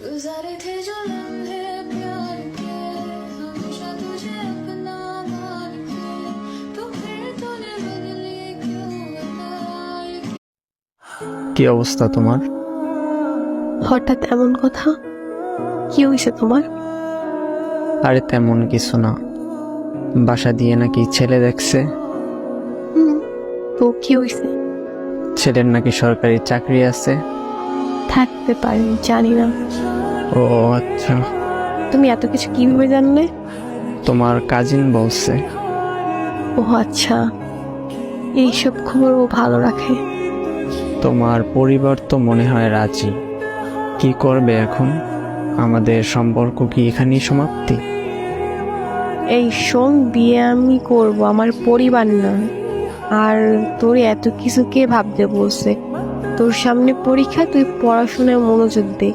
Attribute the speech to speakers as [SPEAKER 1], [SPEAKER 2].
[SPEAKER 1] गुजारे थे जो लम्हे प्यार के हमेशा तुझे अपना मान के तो फिर तूने बदली क्यों बताई।
[SPEAKER 2] কি অবস্থা তোমার?
[SPEAKER 3] হঠাৎ এমন কথা? কি হয়েছে তোমার?
[SPEAKER 2] আরে তেমন কিছু না, বাসা দিয়ে নাকি ছেলে দেখছে।
[SPEAKER 3] তো কি হয়েছে?
[SPEAKER 2] ছেলের নাকি সরকারি চাকরি আছে।
[SPEAKER 3] থাকতে পারে, জানি না।
[SPEAKER 2] ও আচ্ছা,
[SPEAKER 3] তুমি এত কিছু কিভাবে জানলে?
[SPEAKER 2] তোমার কাজিন বলছে।
[SPEAKER 3] ও আচ্ছা, এইসব খবর ও ভালো রাখে।
[SPEAKER 2] তোমার পরিবার তো মনে হয় রাজি। কি করবে এখন? আমাদের সম্পর্ক কি এখানেই সমাপ্তি?
[SPEAKER 3] এই শোন, বিয়ে আমি করব, আমার পরিবার না। আর তোর এত কিছু কে ভাবতে বলছে? তোর সামনে পরীক্ষা, তুই পড়াশোনায় মনোযোগ দে।